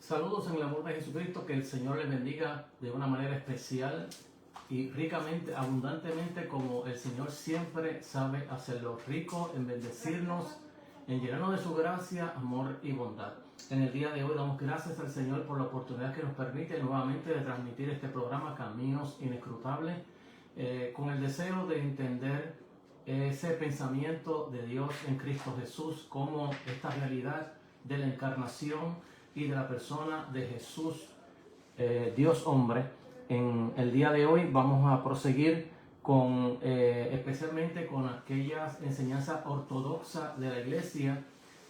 Saludos en el amor de Jesucristo, que el Señor les bendiga de una manera especial y ricamente, abundantemente, como el Señor siempre sabe hacerlo, rico en bendecirnos, en llenarnos de su gracia, amor y bondad. En el día de hoy damos gracias al Señor por la oportunidad que nos permite nuevamente de transmitir este programa Caminos Inescrutables, con el deseo de entender ese pensamiento de Dios en Cristo Jesús, como esta realidad de la encarnación y de la persona de Jesús, Dios hombre. En el día de hoy vamos a proseguir con especialmente con aquellas enseñanzas ortodoxas de la iglesia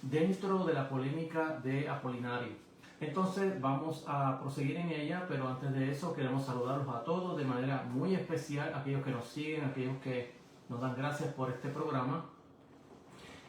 dentro de la polémica de Apolinario. Entonces vamos a proseguir en ella, pero antes de eso queremos saludarlos a todos de manera muy especial, aquellos que nos siguen, aquellos que nos dan gracias por este programa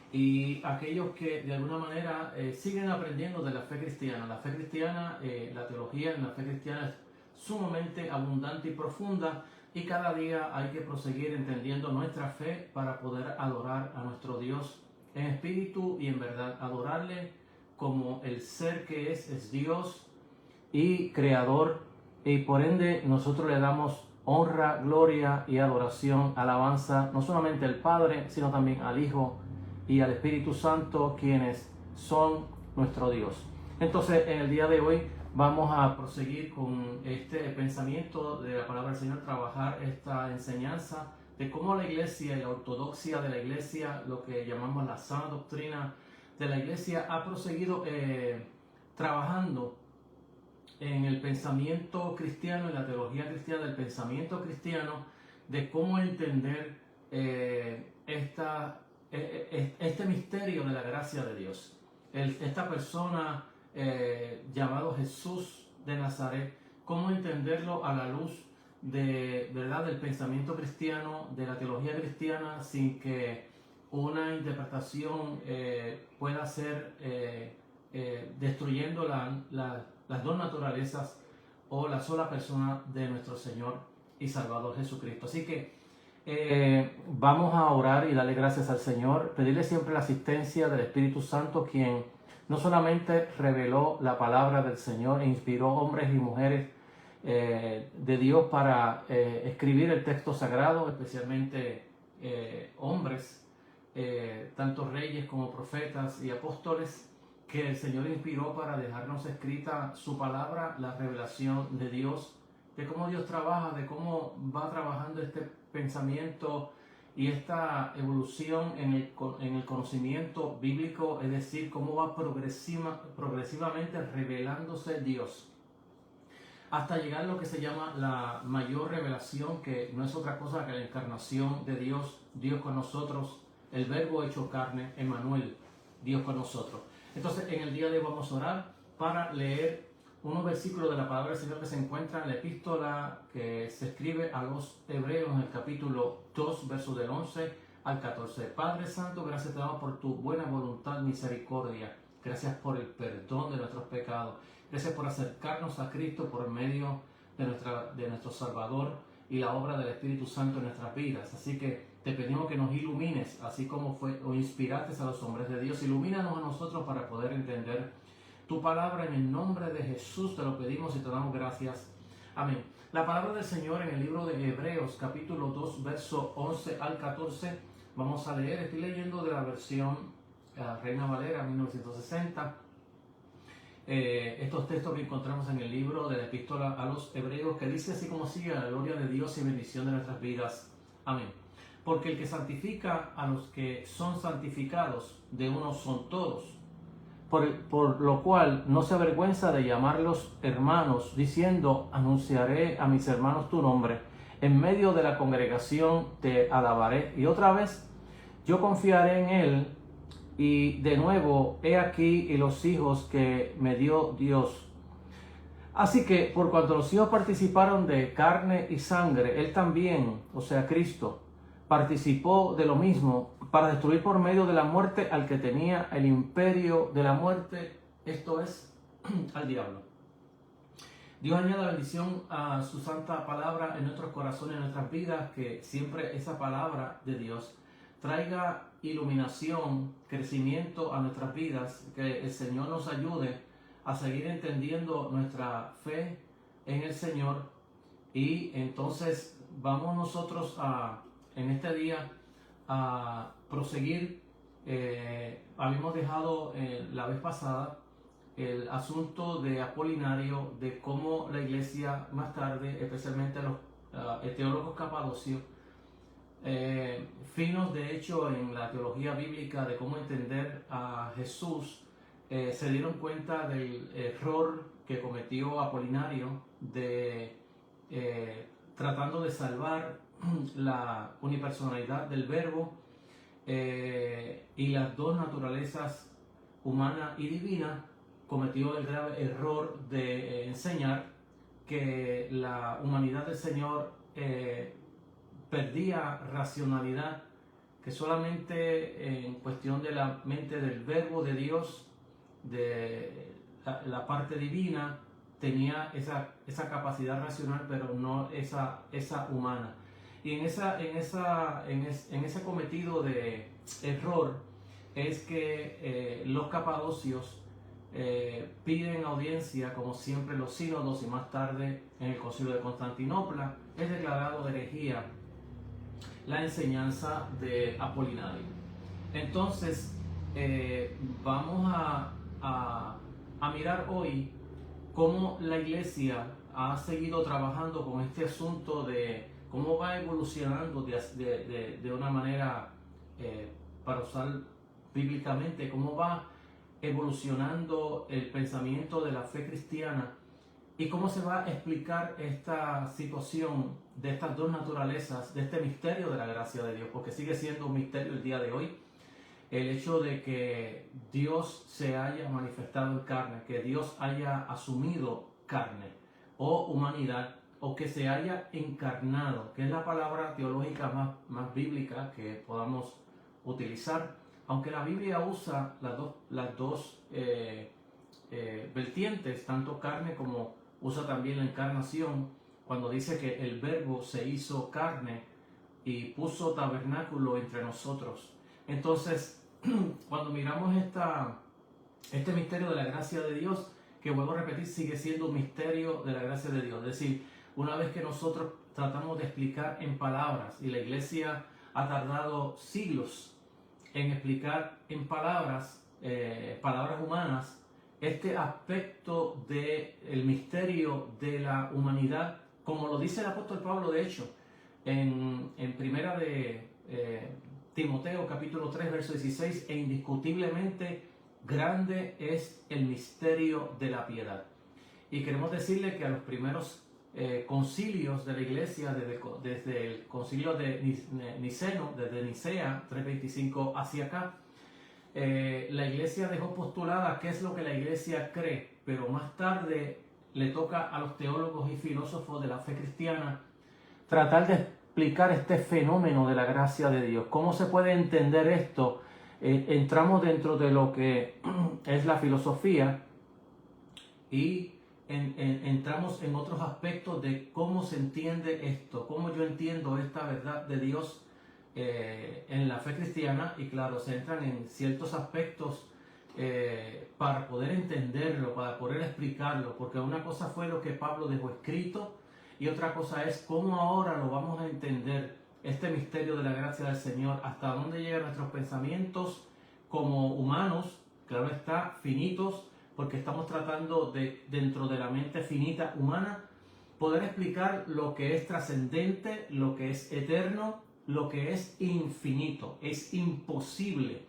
y aquellos que de alguna manera siguen aprendiendo de la fe cristiana. La fe cristiana, la teología en la fe cristiana es sumamente abundante y profunda, y cada día hay que proseguir entendiendo nuestra fe para poder adorar a nuestro Dios en espíritu y en verdad, adorarle como el ser que es Dios y creador, y por ende nosotros le damos honra, gloria y adoración, alabanza, no solamente al Padre, sino también al Hijo y al Espíritu Santo, quienes son nuestro Dios. Entonces, en el día de hoy vamos a proseguir con este pensamiento de la palabra del Señor, trabajar esta enseñanza de cómo la iglesia y la ortodoxia de la iglesia, lo que llamamos la sana doctrina de la iglesia, ha proseguido trabajando en el pensamiento cristiano, en la teología cristiana del pensamiento cristiano, de cómo entender este misterio de la gracia de Dios. Esta persona llamado Jesús de Nazaret, cómo entenderlo a la luz de, ¿verdad?, del pensamiento cristiano, de la teología cristiana, sin que una interpretación pueda ser destruyendo las dos naturalezas o la sola persona de nuestro Señor y Salvador Jesucristo. Así que vamos a orar y darle gracias al Señor, pedirle siempre la asistencia del Espíritu Santo, quien no solamente reveló la palabra del Señor e inspiró hombres y mujeres de Dios para escribir el texto sagrado, especialmente hombres, tanto reyes como profetas y apóstoles, que el Señor inspiró para dejarnos escrita su palabra, la revelación de Dios, de cómo Dios trabaja, de cómo va trabajando este pensamiento y esta evolución en el conocimiento bíblico, es decir, cómo va progresivamente revelándose Dios, hasta llegar a lo que se llama la mayor revelación, que no es otra cosa que la encarnación de Dios, Dios con nosotros, el Verbo hecho carne, Emmanuel, Dios con nosotros. Entonces, en el día de hoy vamos a orar para leer unos versículos de la palabra del Señor que se encuentran en la epístola que se escribe a los Hebreos, en el capítulo 2, versos del 11 al 14. Padre Santo, gracias te damos por tu buena voluntad, misericordia. Gracias por el perdón de nuestros pecados. Gracias por acercarnos a Cristo por medio de nuestro Salvador y la obra del Espíritu Santo en nuestras vidas. Así que te pedimos que nos ilumines, así como inspiraste a los hombres de Dios. Ilumínanos a nosotros para poder entender tu palabra. En el nombre de Jesús te lo pedimos y te damos gracias. Amén. La palabra del Señor en el libro de Hebreos, capítulo 2, verso 11 al 14. Vamos a leer, estoy leyendo de la versión Reina Valera 1960. Estos textos que encontramos en el libro de la epístola a los Hebreos, que dice así como sigue: la gloria de Dios y bendición de nuestras vidas. Amén. Porque el que santifica a los que son santificados, de uno son todos. Por lo cual no se avergüenza de llamarlos hermanos, diciendo: anunciaré a mis hermanos tu nombre, en medio de la congregación te alabaré. Y otra vez, yo confiaré en él. Y de nuevo, he aquí y los hijos que me dio Dios. Así que por cuanto los hijos participaron de carne y sangre, él también, o sea Cristo, participó de lo mismo, para destruir por medio de la muerte al que tenía el imperio de la muerte, esto es, al diablo. Dios añada bendición a su santa palabra en nuestros corazones, en nuestras vidas, que siempre esa palabra de Dios traiga iluminación, crecimiento a nuestras vidas, que el Señor nos ayude a seguir entendiendo nuestra fe en el Señor. Y entonces vamos nosotros en este día a proseguir. Habíamos dejado la vez pasada el asunto de Apolinario, de cómo la iglesia más tarde, especialmente los teólogos capadocios, finos de hecho en la teología bíblica de cómo entender a Jesús, se dieron cuenta del error que cometió Apolinario de tratando de salvar la unipersonalidad del Verbo y las dos naturalezas, humana y divina. Cometió el grave error de enseñar que la humanidad del Señor perdía racionalidad, que solamente en cuestión de la mente del Verbo de Dios, de la parte divina, tenía esa capacidad racional, pero no esa humana. Y en ese cometido de error es que los capadocios piden audiencia, como siempre los sínodos, y más tarde en el Concilio de Constantinopla es declarado herejía la enseñanza de Apolinario. Entonces vamos a mirar hoy cómo la iglesia ha seguido trabajando con este asunto de cómo va evolucionando de una manera, para usar bíblicamente, cómo va evolucionando el pensamiento de la fe cristiana y cómo se va a explicar esta situación de estas dos naturalezas, de este misterio de la gracia de Dios, porque sigue siendo un misterio el día de hoy. El hecho de que Dios se haya manifestado en carne, que Dios haya asumido carne o humanidad, o que se haya encarnado, que es la palabra teológica más bíblica que podamos utilizar, aunque la Biblia usa las dos vertientes, tanto carne como usa también la encarnación, cuando dice que el Verbo se hizo carne y puso tabernáculo entre nosotros. Entonces, cuando miramos este misterio de la gracia de Dios, que vuelvo a repetir, sigue siendo un misterio de la gracia de Dios. Es decir, una vez que nosotros tratamos de explicar en palabras, y la iglesia ha tardado siglos en explicar en palabras humanas, este aspecto del misterio de la humanidad, como lo dice el apóstol Pablo, de hecho, en primera de Timoteo capítulo 3 verso 16, e indiscutiblemente grande es el misterio de la piedad. Y queremos decirle que a los primeros concilios de la iglesia, desde el concilio de Niceno, desde Nicea 325 hacia acá, la iglesia dejó postulada qué es lo que la iglesia cree, pero más tarde le toca a los teólogos y filósofos de la fe cristiana tratar de explicar este fenómeno de la gracia de Dios. ¿Cómo se puede entender esto? Entramos dentro de lo que es la filosofía y entramos en otros aspectos de cómo se entiende esto, cómo yo entiendo esta verdad de Dios en la fe cristiana, y claro, se entran en ciertos aspectos para poder entenderlo, para poder explicarlo, porque una cosa fue lo que Pablo dejó escrito y otra cosa es cómo ahora lo vamos a entender, este misterio de la gracia del Señor, hasta dónde llegan nuestros pensamientos como humanos, claro está, finitos, porque estamos tratando de, dentro de la mente finita humana, poder explicar lo que es trascendente, lo que es eterno, lo que es infinito. Es imposible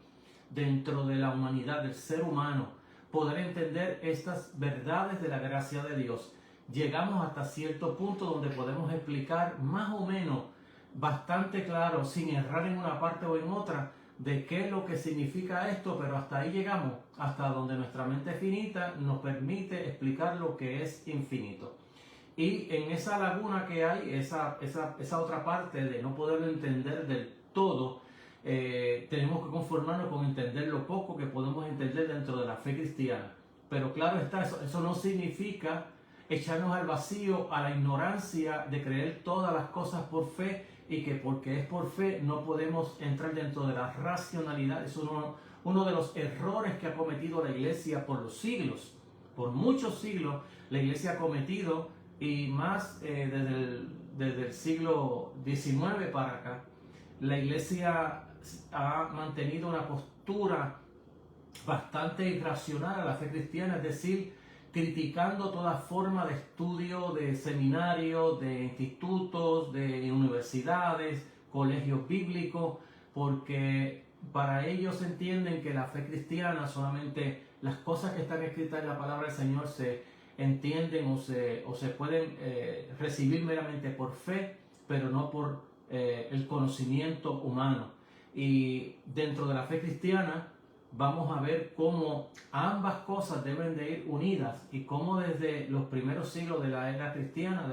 dentro de la humanidad, del ser humano, poder entender estas verdades de la gracia de Dios. Llegamos hasta cierto punto donde podemos explicar más o menos bastante claro, sin errar en una parte o en otra, de qué es lo que significa esto, pero hasta ahí llegamos, hasta donde nuestra mente finita nos permite explicar lo que es infinito. Y en esa laguna que hay, esa otra parte de no poderlo entender del todo, tenemos que conformarnos con entender lo poco que podemos entender dentro de la fe cristiana. Pero claro está, eso no significa echarnos al vacío, a la ignorancia de creer todas las cosas por fe, y que porque es por fe no podemos entrar dentro de la racionalidad. Es uno de los errores que ha cometido la iglesia por los siglos. por muchos siglos la iglesia ha cometido, y más desde el siglo XIX para acá, la iglesia ha mantenido una postura bastante irracional a la fe cristiana, es decir, criticando toda forma de estudio, de seminarios, de institutos, de universidades, colegios bíblicos, porque para ellos entienden que la fe cristiana solamente las cosas que están escritas en la palabra del Señor se entienden o se pueden recibir meramente por fe, pero no por el conocimiento humano. Y dentro de la fe cristiana vamos a ver cómo ambas cosas deben de ir unidas, y cómo desde los primeros siglos de la era cristiana,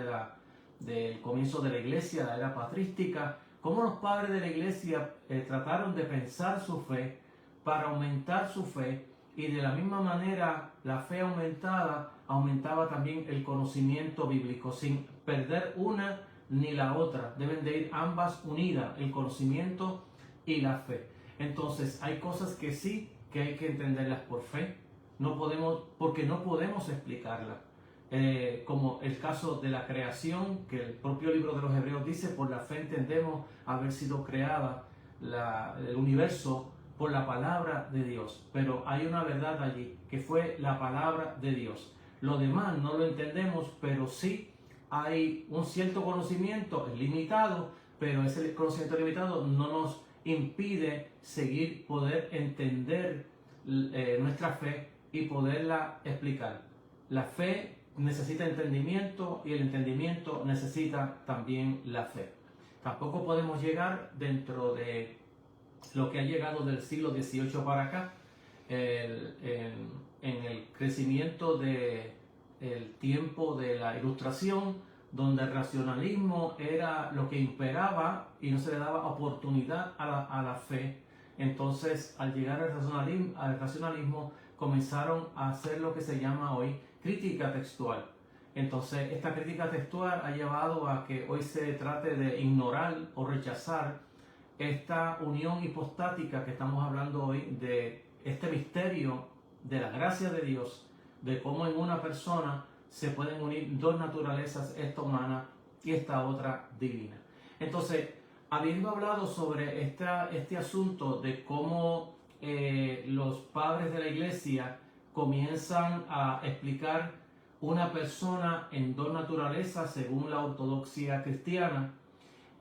del comienzo de la iglesia, la era patrística, cómo los padres de la iglesia trataron de pensar su fe para aumentar su fe, y de la misma manera la fe aumentaba también el conocimiento bíblico, sin perder una ni la otra. Deben de ir ambas unidas, el conocimiento y la fe. Entonces hay cosas que sí que hay que entenderlas por fe, porque no podemos explicarlas, como el caso de la creación, que el propio libro de los Hebreos dice: por la fe entendemos haber sido creada el universo por la palabra de Dios. Pero hay una verdad allí, que fue la palabra de Dios. Lo demás no lo entendemos, pero sí hay un cierto conocimiento, es limitado, pero ese conocimiento limitado no nos impide poder entender nuestra fe y poderla explicar. La fe necesita entendimiento, y el entendimiento necesita también la fe. Tampoco podemos llegar dentro de lo que ha llegado del siglo XVIII para acá, en el crecimiento del tiempo de la Ilustración, donde el racionalismo era lo que imperaba y no se le daba oportunidad a la fe. Entonces, al llegar al racionalismo, comenzaron a hacer lo que se llama hoy crítica textual. Entonces, esta crítica textual ha llevado a que hoy se trate de ignorar o rechazar esta unión hipostática que estamos hablando hoy, de este misterio de la gracia de Dios, de cómo en una persona se pueden unir dos naturalezas, esta humana y esta otra divina. Entonces, habiendo hablado sobre este asunto de cómo los padres de la iglesia comienzan a explicar una persona en dos naturalezas según la ortodoxia cristiana,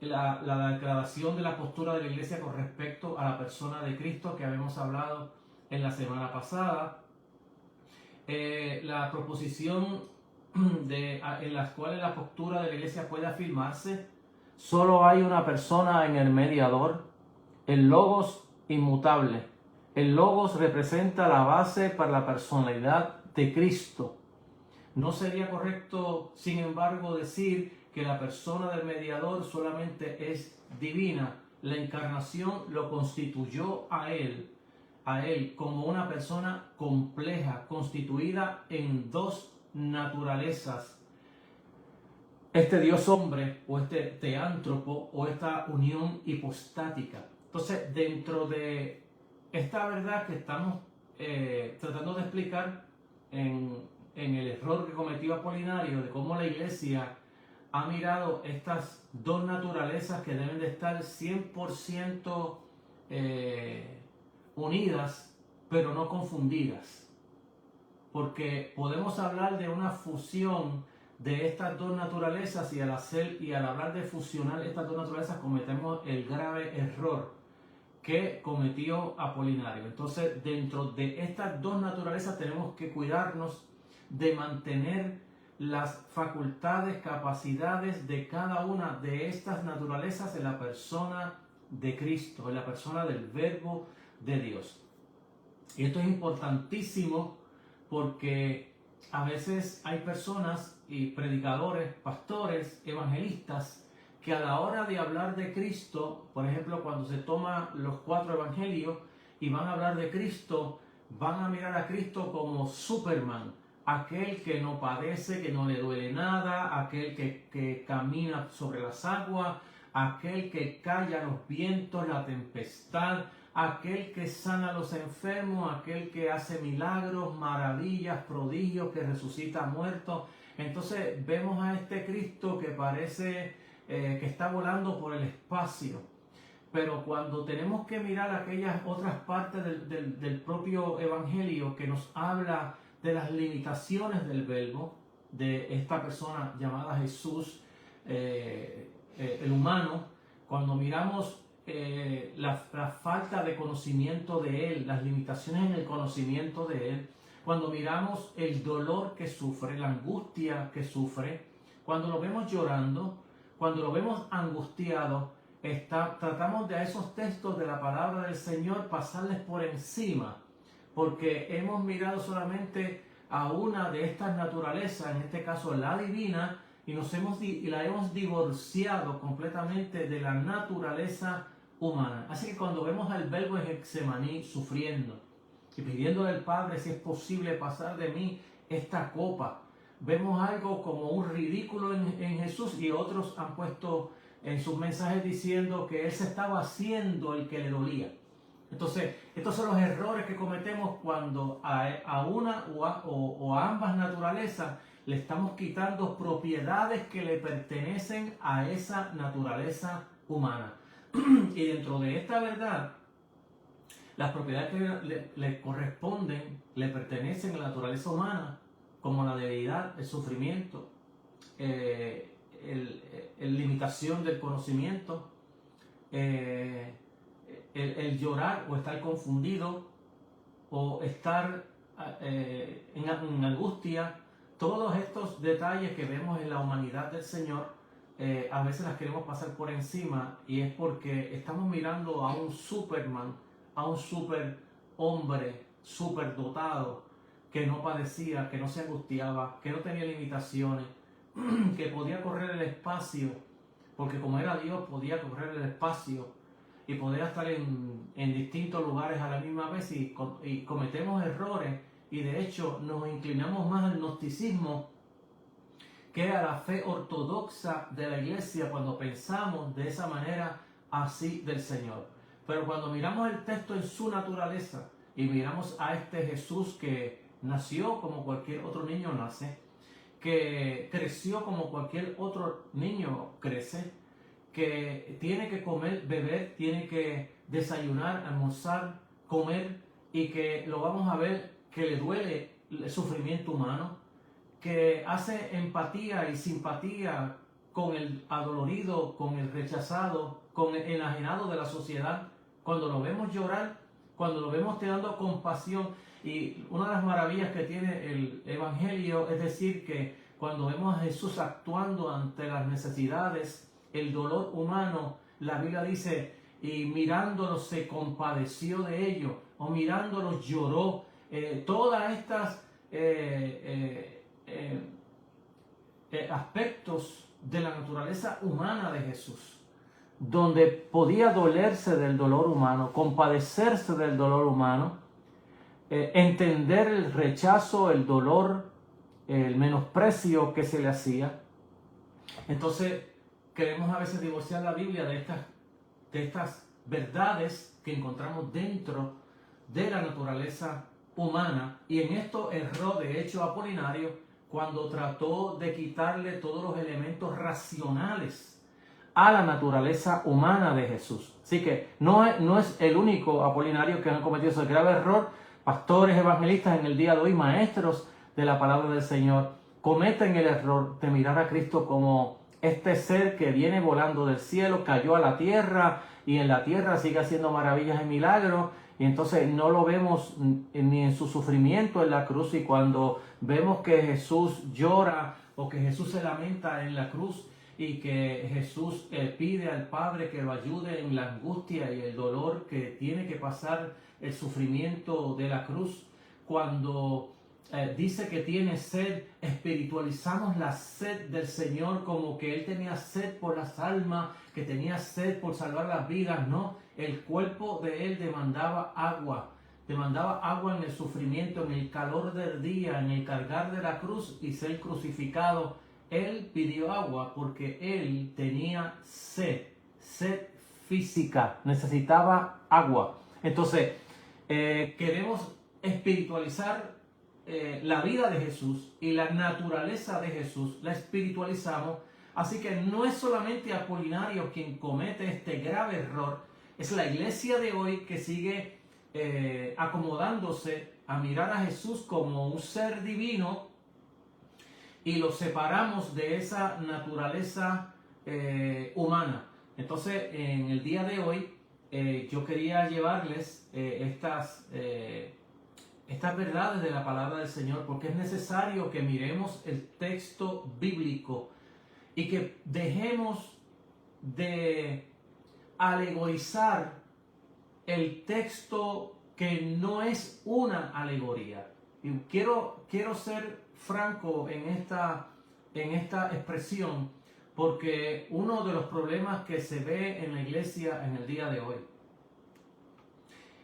la declaración de la postura de la iglesia con respecto a la persona de Cristo que habíamos hablado en la semana pasada, la proposición en las cuales la postura de la iglesia puede afirmarse: solo hay una persona en el mediador, el Logos inmutable. El Logos representa la base para la personalidad de Cristo. No sería correcto, sin embargo, decir que la persona del mediador solamente es divina. La encarnación lo constituyó a él como una persona compleja, constituida en dos naturalezas, este Dios hombre o este teántropo o esta unión hipostática. Entonces, dentro de esta verdad que estamos tratando de explicar en el error que cometió Apolinario, de cómo la iglesia ha mirado estas dos naturalezas que deben de estar 100% unidas, pero no confundidas. Porque podemos hablar de una fusión de estas dos naturalezas, y al hablar de fusionar estas dos naturalezas cometemos el grave error que cometió Apolinario. Entonces, dentro de estas dos naturalezas tenemos que cuidarnos de mantener las facultades, capacidades de cada una de estas naturalezas en la persona de Cristo, en la persona del Verbo de Dios. Y esto es importantísimo, porque a veces hay personas y predicadores, pastores, evangelistas, que a la hora de hablar de Cristo, por ejemplo, cuando se toman los 4 evangelios y van a hablar de Cristo, van a mirar a Cristo como Superman, aquel que no padece, que no le duele nada, aquel que camina sobre las aguas, aquel que calla los vientos, la tempestad, aquel que sana a los enfermos, aquel que hace milagros, maravillas, prodigios, que resucita a muertos. Entonces vemos a este Cristo que parece que está volando por el espacio. Pero cuando tenemos que mirar aquellas otras partes del propio Evangelio que nos habla de las limitaciones del verbo, de esta persona llamada Jesús, el humano, cuando miramos la falta de conocimiento de Él, las limitaciones en el conocimiento de Él, cuando miramos el dolor que sufre, la angustia que sufre, cuando lo vemos llorando, cuando lo vemos angustiado, tratamos de a esos textos de la palabra del Señor pasarles por encima, porque hemos mirado solamente a una de estas naturalezas, en este caso la divina, y la hemos divorciado completamente de la naturaleza humana. Así que cuando vemos al verbo en Getsemaní sufriendo y pidiéndole al Padre si es posible pasar de mí esta copa, vemos algo como un ridículo en Jesús, y otros han puesto en sus mensajes diciendo que Él se estaba haciendo el que le dolía. Entonces, estos son los errores que cometemos cuando a una o a ambas naturalezas le estamos quitando propiedades que le pertenecen a esa naturaleza humana. Y dentro de esta verdad, las propiedades que le corresponden, le pertenecen a la naturaleza humana, como la debilidad, el sufrimiento, el limitación del conocimiento, el llorar o estar confundido o estar en angustia. Todos estos detalles que vemos en la humanidad del Señor, a veces las queremos pasar por encima, y es porque estamos mirando a un Superman, a un superhombre superdotado, que no padecía, que no se angustiaba, que no tenía limitaciones, que podía correr el espacio, porque como era Dios podía correr el espacio y podía estar en distintos lugares a la misma vez, y cometemos errores, y de hecho nos inclinamos más al gnosticismo que a la fe ortodoxa de la iglesia cuando pensamos de esa manera así del Señor. Pero cuando miramos el texto en su naturaleza y miramos a este Jesús que nació como cualquier otro niño nace, que creció como cualquier otro niño crece, que tiene que comer, beber, tiene que desayunar, almorzar, comer, y que lo vamos a ver que le duele el sufrimiento humano, que hace empatía y simpatía con el adolorido, con el rechazado, con el enajenado de la sociedad. Cuando lo vemos llorar, cuando lo vemos teniendo compasión. Y una de las maravillas que tiene el Evangelio es decir que cuando vemos a Jesús actuando ante las necesidades, el dolor humano, la Biblia dice, y mirándolos se compadeció de ellos, o mirándolos lloró. Todas estas aspectos de la naturaleza humana de Jesús, donde podía dolerse del dolor humano, compadecerse del dolor humano, entender el rechazo, el dolor, el menosprecio que se le hacía. Entonces queremos a veces divorciar la Biblia de estas verdades que encontramos dentro de la naturaleza humana, y en esto erró de hecho Apolinario cuando trató de quitarle todos los elementos racionales a la naturaleza humana de Jesús. Así que no es el único Apolinario que han cometido ese grave error. Pastores, evangelistas en el día de hoy, maestros de la palabra del Señor, cometen el error de mirar a Cristo como este ser que viene volando del cielo, cayó a la tierra y en la tierra sigue haciendo maravillas y milagros, y entonces no lo vemos ni en su sufrimiento en la cruz. Y cuando vemos que Jesús llora o que Jesús se lamenta en la cruz y que Jesús pide al Padre que lo ayude en la angustia y el dolor que tiene que pasar el sufrimiento de la cruz, cuando dice que tiene sed, espiritualizamos la sed del Señor como que Él tenía sed por las almas, que tenía sed por salvar las vidas. No, el cuerpo de Él demandaba agua en el sufrimiento, en el calor del día, en el cargar de la cruz y ser crucificado. Él pidió agua porque Él tenía sed física, necesitaba agua. Entonces, queremos espiritualizar la vida de Jesús y la naturaleza de Jesús, la espiritualizamos. Así que no es solamente Apolinario quien comete este grave error, es la iglesia de hoy que sigue acomodándose a mirar a Jesús como un ser divino y lo separamos de esa naturaleza humana. Entonces, en el día de hoy, yo quería llevarles estas verdades de la palabra del Señor, porque es necesario que miremos el texto bíblico y que dejemos de alegorizar el texto que no es una alegoría. Y quiero ser franco en esta expresión, porque uno de los problemas que se ve en la iglesia en el día de hoy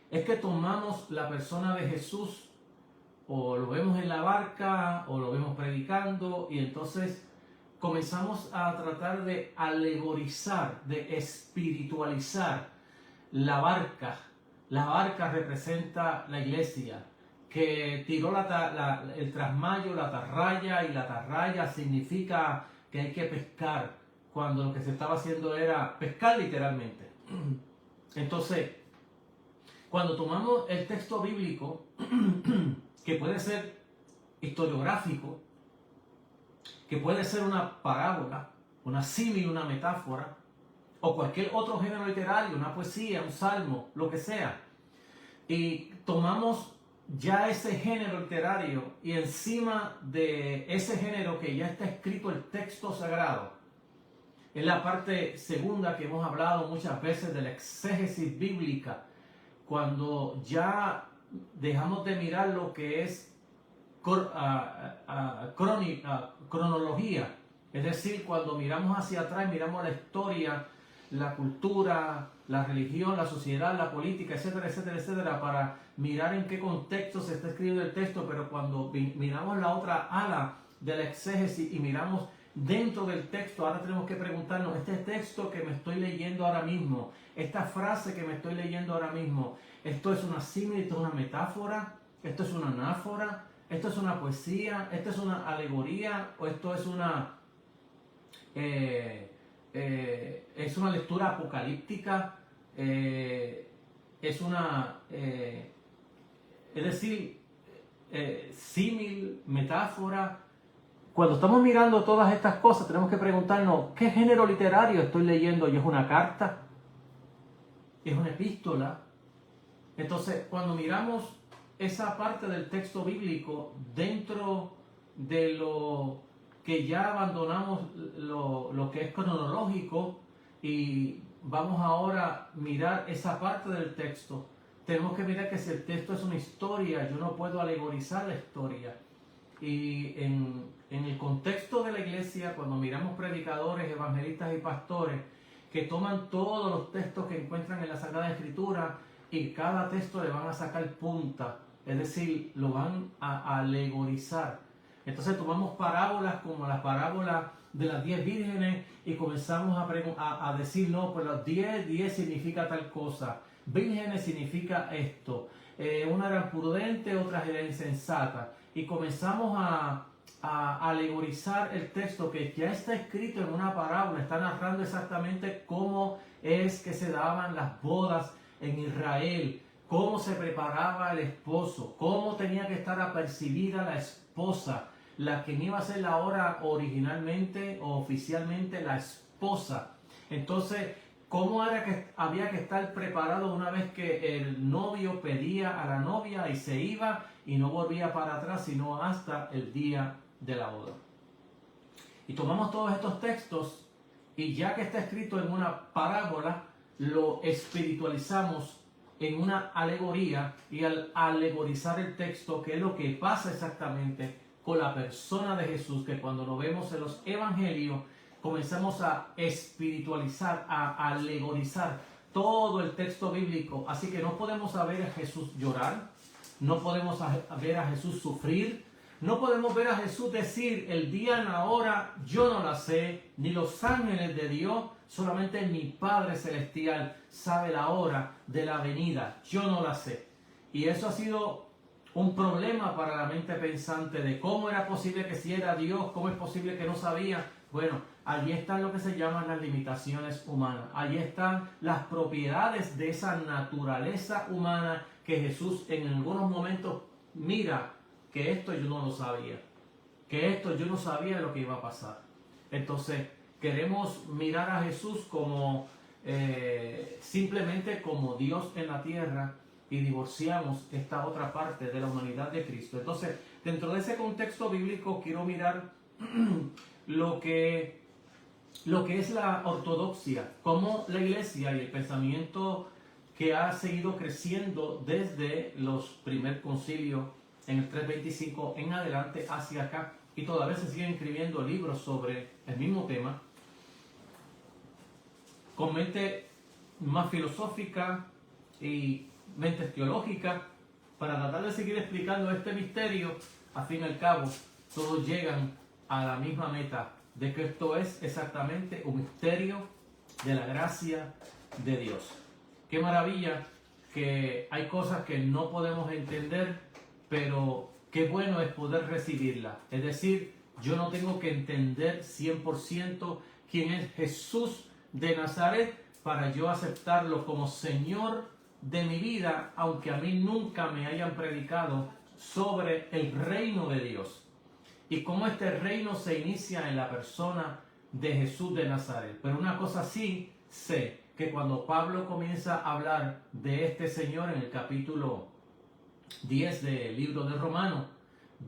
es que tomamos la persona de Jesús, o lo vemos en la barca, o lo vemos predicando, y entonces comenzamos a tratar de alegorizar, de espiritualizar la barca. La barca representa la iglesia, que tiró el trasmayo, la atarraya, y la atarraya significa que hay que pescar, cuando lo que se estaba haciendo era pescar literalmente. Entonces, cuando tomamos el texto bíblico, que puede ser historiográfico, que puede ser una parábola, una símil, una metáfora, o cualquier otro género literario, una poesía, un salmo, lo que sea, y tomamos ya ese género literario y encima de ese género que ya está escrito el texto sagrado, es la parte segunda que hemos hablado muchas veces de la exégesis bíblica, cuando ya dejamos de mirar lo que es cronología, es decir, cuando miramos hacia atrás, miramos la historia, la cultura, la religión, la sociedad, la política, etcétera, etcétera, etcétera, para mirar en qué contexto se está escribiendo el texto, pero cuando miramos la otra ala de la exégesis y miramos dentro del texto, ahora tenemos que preguntarnos, este texto que me estoy leyendo ahora mismo, esta frase que me estoy leyendo ahora mismo, ¿esto es una símil, esto es una metáfora, esto es una anáfora, esto es una poesía, esto es una alegoría, o esto es una lectura apocalíptica, es decir, símil, metáfora? Cuando estamos mirando todas estas cosas, tenemos que preguntarnos, ¿qué género literario estoy leyendo? ¿Y es una carta? ¿Es una epístola? Entonces, cuando miramos esa parte del texto bíblico dentro de lo que ya abandonamos lo que es cronológico y vamos ahora a mirar esa parte del texto, tenemos que mirar que si el texto es una historia, yo no puedo alegorizar la historia. Y en el contexto de la iglesia, cuando miramos predicadores, evangelistas y pastores que toman todos los textos que encuentran en la Sagrada Escritura y cada texto le van a sacar punta, es decir, lo van a alegorizar. Entonces tomamos parábolas como la parábola de las 10 vírgenes y comenzamos a decir, no, pues los 10 significa tal cosa, vírgenes significa esto, una era prudente, otra era insensata, y comenzamos a alegorizar el texto que ya está escrito en una parábola, está narrando exactamente cómo es que se daban las bodas en Israel, cómo se preparaba el esposo, cómo tenía que estar apercibida la esposa, la que iba a ser la hora originalmente o oficialmente la esposa. Entonces, cómo era que había que estar preparado una vez que el novio pedía a la novia y se iba y no volvía para atrás sino hasta el día de la boda. Y tomamos todos estos textos y ya que está escrito en una parábola, lo espiritualizamos en una alegoría, y al alegorizar el texto, que es lo que pasa exactamente con la persona de Jesús, que cuando lo vemos en los evangelios comenzamos a espiritualizar, a alegorizar todo el texto bíblico. Así que no podemos ver a Jesús llorar, no podemos ver a Jesús sufrir, no podemos ver a Jesús decir el día y la hora yo no la sé, ni los ángeles de Dios Solamente mi Padre Celestial sabe la hora de la venida. Yo no la sé. Y eso ha sido un problema para la mente pensante de cómo era posible que si era Dios, cómo es posible que no sabía. Bueno, allí están lo que se llaman las limitaciones humanas. Allí están las propiedades de esa naturaleza humana que Jesús en algunos momentos mira que esto yo no lo sabía. Que esto yo no sabía de lo que iba a pasar. Entonces queremos mirar a Jesús como simplemente como Dios en la tierra y divorciamos esta otra parte de la humanidad de Cristo. Entonces, dentro de ese contexto bíblico quiero mirar lo que es la ortodoxia, como la iglesia y el pensamiento que ha seguido creciendo desde los primer concilios en el 325 en adelante hacia acá, y todavía se siguen escribiendo libros sobre el mismo tema, con mente más filosófica y mente teológica, para tratar de seguir explicando este misterio. Al fin y al cabo, todos llegan a la misma meta, de que esto es exactamente un misterio de la gracia de Dios. Qué maravilla que hay cosas que no podemos entender, pero qué bueno es poder recibirla. Es decir, yo no tengo que entender 100% quién es Jesús de Nazaret para yo aceptarlo como Señor de mi vida, aunque a mí nunca me hayan predicado sobre el reino de Dios y cómo este reino se inicia en la persona de Jesús de Nazaret. Pero una cosa sí sé, que cuando Pablo comienza a hablar de este Señor en el capítulo 10 del libro de Romanos,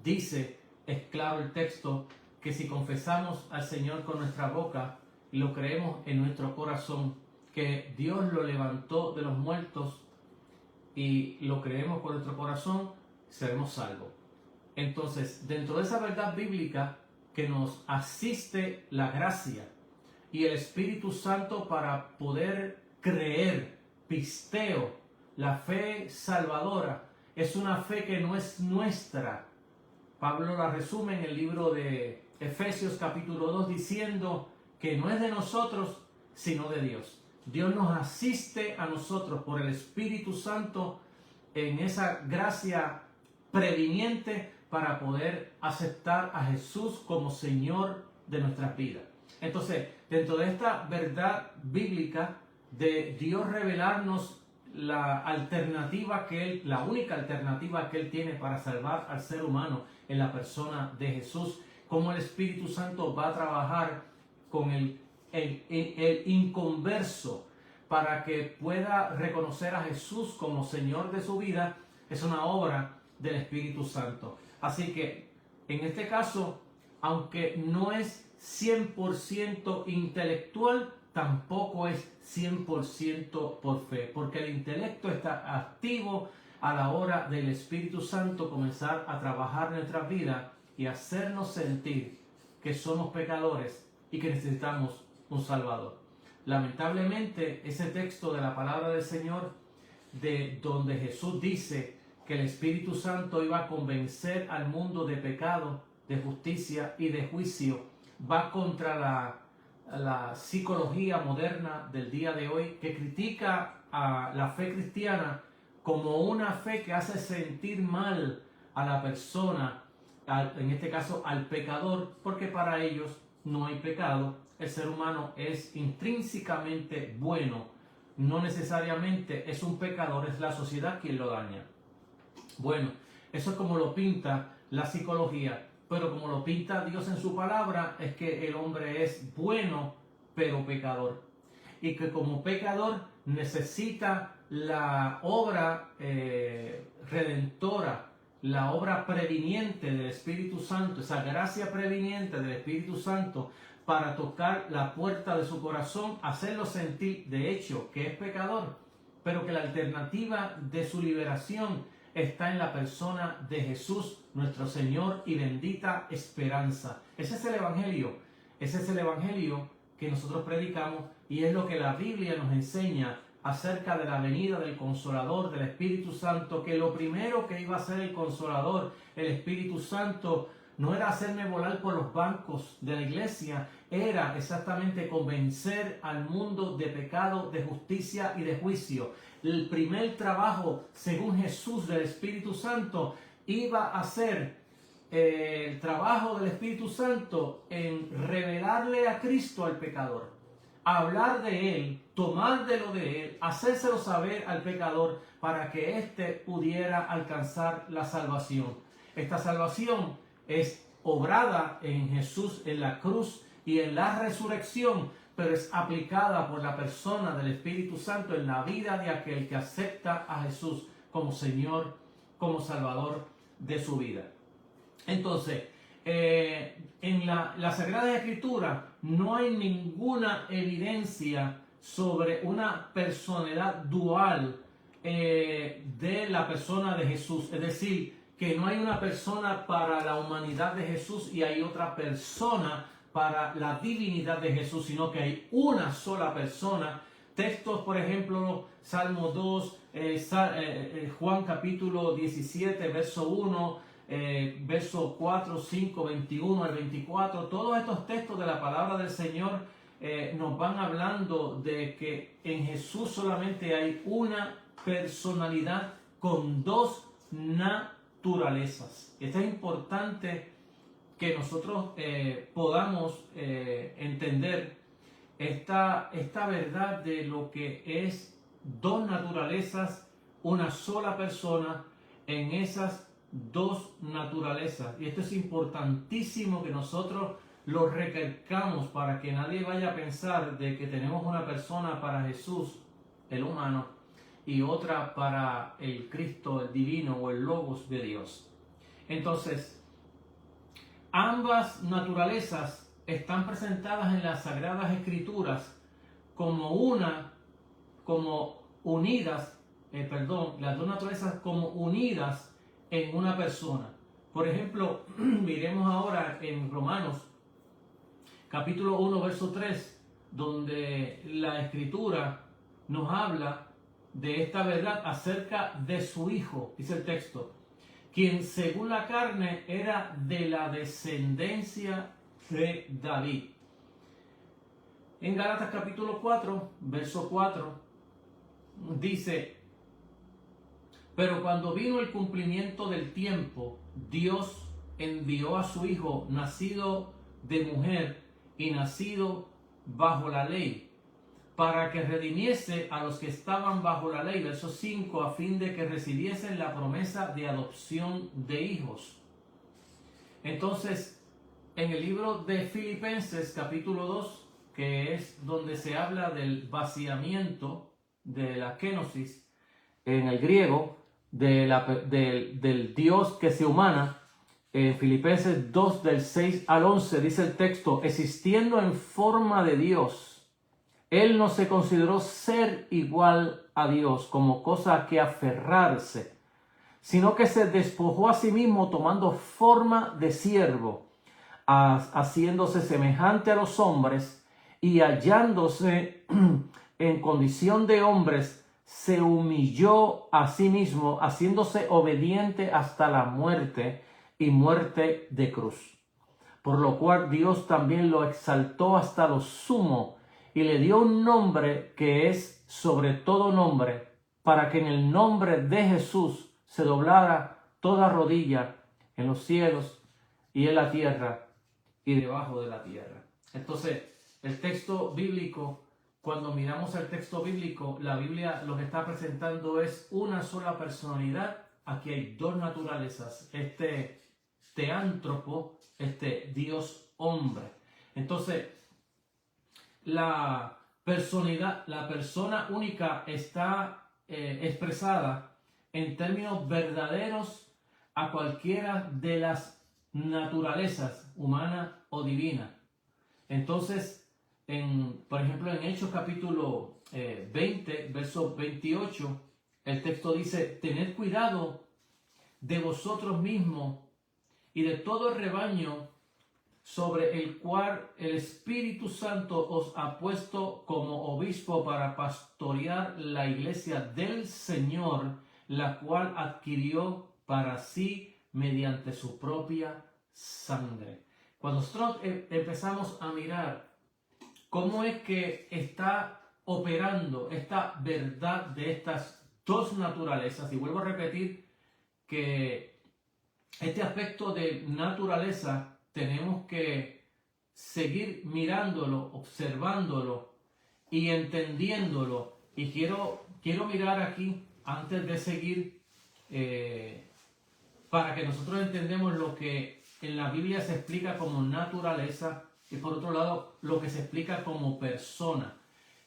dice, es claro el texto, que si confesamos al Señor con nuestra boca y lo creemos en nuestro corazón, que Dios lo levantó de los muertos y lo creemos con nuestro corazón, seremos salvos. Entonces, dentro de esa verdad bíblica que nos asiste la gracia y el Espíritu Santo para poder creer, pisteo, la fe salvadora, es una fe que no es nuestra. Pablo la resume en el libro de Efesios capítulo 2 diciendo que no es de nosotros, sino de Dios. Dios nos asiste a nosotros por el Espíritu Santo en esa gracia previniente para poder aceptar a Jesús como Señor de nuestras vidas. Entonces, dentro de esta verdad bíblica de Dios revelarnos la alternativa la única alternativa que Él tiene para salvar al ser humano en la persona de Jesús, cómo el Espíritu Santo va a trabajar con el inconverso para que pueda reconocer a Jesús como Señor de su vida, es una obra del Espíritu Santo. Así que, en este caso, aunque no es 100% intelectual, tampoco es 100% por fe, porque el intelecto está activo a la hora del Espíritu Santo comenzar a trabajar nuestras vidas y hacernos sentir que somos pecadores y que necesitamos un Salvador. Lamentablemente, ese texto de la palabra del Señor, de donde Jesús dice que el Espíritu Santo iba a convencer al mundo de pecado, de justicia y de juicio, va contra la psicología moderna del día de hoy, que critica a la fe cristiana como una fe que hace sentir mal a la persona, en este caso al pecador, porque para ellos no hay pecado. El ser humano es intrínsecamente bueno, no necesariamente es un pecador, es la sociedad quien lo daña. Bueno, eso es como lo pinta la psicología, pero como lo pinta Dios en su palabra, es que el hombre es bueno, pero pecador. Y que como pecador necesita la obra redentora, la obra previniente del Espíritu Santo, esa gracia previniente del Espíritu Santo para tocar la puerta de su corazón, hacerlo sentir de hecho que es pecador, pero que la alternativa de su liberación está en la persona de Jesús, nuestro Señor y bendita esperanza. Ese es el Evangelio que nosotros predicamos, y es lo que la Biblia nos enseña acerca de la venida del Consolador, del Espíritu Santo, que lo primero que iba a hacer el Consolador, el Espíritu Santo, no era hacerme volar por los bancos de la iglesia, era exactamente convencer al mundo de pecado, de justicia y de juicio. El primer trabajo, según Jesús, del Espíritu Santo, iba a ser el trabajo del Espíritu Santo en revelarle a Cristo al pecador, hablar de Él, tomar de lo de Él, hacérselo saber al pecador para que éste pudiera alcanzar la salvación. Esta salvación es obrada en Jesús en la cruz y en la resurrección, pero es aplicada por la persona del Espíritu Santo en la vida de aquel que acepta a Jesús como Señor, como Salvador de su vida. Entonces, en la Sagrada Escritura no hay ninguna evidencia sobre una personalidad dual de la persona de Jesús. Es decir, que no hay una persona para la humanidad de Jesús y hay otra persona para la divinidad de Jesús, sino que hay una sola persona. Textos, por ejemplo, Salmo 2, Juan capítulo 17, verso 1, verso 4, 5, 21 al 24, todos estos textos de la palabra del Señor nos van hablando de que en Jesús solamente hay una personalidad con dos naturalezas. Esto es importante que nosotros podamos entender esta verdad de lo que es dos naturalezas, una sola persona en esas dos naturalezas. Y esto es importantísimo que nosotros lo recalcamos para que nadie vaya a pensar de que tenemos una persona para Jesús, el humano, y otra para el Cristo, el divino o el Logos de Dios. Entonces, ambas naturalezas están presentadas en las Sagradas Escrituras como unidas, las dos naturalezas como unidas en una persona. Por ejemplo, miremos ahora en Romanos capítulo 1, verso 3, donde la Escritura nos habla de esta verdad acerca de su Hijo, dice el texto, quien según la carne era de la descendencia de David. En Gálatas capítulo 4, verso 4, dice: pero cuando vino el cumplimiento del tiempo, Dios envió a su Hijo, nacido de mujer y nacido bajo la ley, para que redimiese a los que estaban bajo la ley, verso 5, a fin de que recibiesen la promesa de adopción de hijos. Entonces, en el libro de Filipenses capítulo 2, que es donde se habla del vaciamiento, de la kenosis, en el griego, del Dios que se humana, en Filipenses 2, del 6 al 11, dice el texto: existiendo en forma de Dios, Él no se consideró ser igual a Dios como cosa a que aferrarse, sino que se despojó a sí mismo tomando forma de siervo, haciéndose semejante a los hombres, y hallándose en condición de hombres, se humilló a sí mismo, haciéndose obediente hasta la muerte y muerte de cruz. Por lo cual Dios también lo exaltó hasta lo sumo y le dio un nombre que es sobre todo nombre, para que en el nombre de Jesús se doblara toda rodilla en los cielos y en la tierra y debajo de la tierra. Entonces, el texto bíblico, cuando miramos el texto bíblico, la Biblia lo que está presentando es una sola personalidad. Aquí hay dos naturalezas, este teántropo, este Dios hombre. Entonces, la persona única está expresada en términos verdaderos a cualquiera de las naturalezas, humana o divina. Entonces, por ejemplo, en Hechos capítulo 20, verso 28, el texto dice: tened cuidado de vosotros mismos y de todo el rebaño sobre el cual el Espíritu Santo os ha puesto como obispo para pastorear la iglesia del Señor, la cual adquirió para sí mediante su propia sangre. Cuando nosotros empezamos a mirar cómo es que está operando esta verdad de estas dos naturalezas, y vuelvo a repetir que este aspecto de naturaleza tenemos que seguir mirándolo, observándolo y entendiéndolo. Y quiero mirar aquí, antes de seguir, para que nosotros entendamos lo que en la Biblia se explica como naturaleza y por otro lado lo que se explica como persona.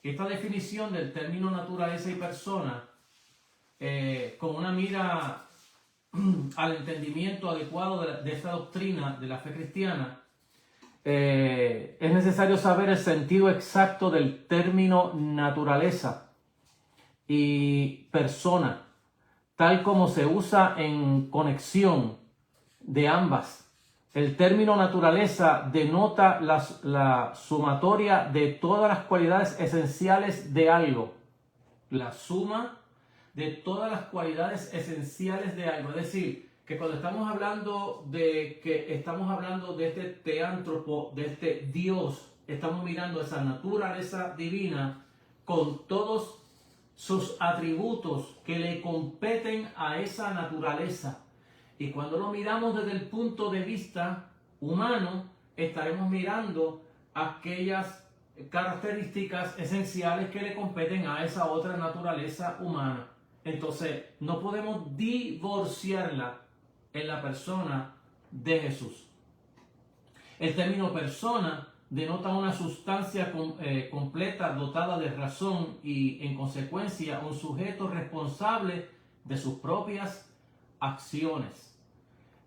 Esta definición del término naturaleza y persona, con una mira al entendimiento adecuado de esta doctrina de la fe cristiana, es necesario saber el sentido exacto del término naturaleza y persona, tal como se usa en conexión de ambas. El término naturaleza denota la sumatoria de todas las cualidades esenciales de algo. La suma de todas las cualidades esenciales de algo. Es decir, que cuando estamos hablando de este teántropo, de este Dios, estamos mirando esa naturaleza divina con todos sus atributos que le competen a esa naturaleza. Y cuando lo miramos desde el punto de vista humano, estaremos mirando aquellas características esenciales que le competen a esa otra naturaleza humana. Entonces, no podemos divorciarla en la persona de Jesús. El término persona denota una sustancia completa dotada de razón y, en consecuencia, un sujeto responsable de sus propias acciones.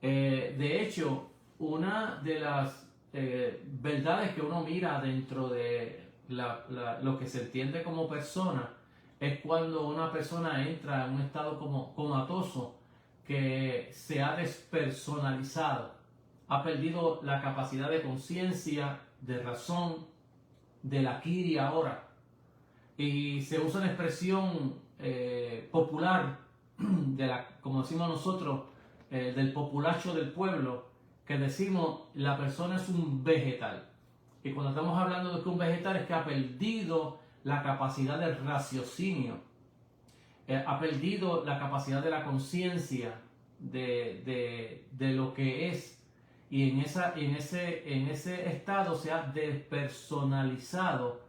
De hecho, una de las verdades que uno mira dentro de lo que se entiende como persona es cuando una persona entra en un estado como comatoso, que se ha despersonalizado, ha perdido la capacidad de conciencia, de razón, del aquí y ahora. Y se usa una expresión popular, como decimos nosotros, del populacho del pueblo, que decimos la persona es un vegetal. Y cuando estamos hablando de que un vegetal es que ha perdido la capacidad del raciocinio, ha perdido la capacidad de la conciencia de lo que es, y en ese estado se ha despersonalizado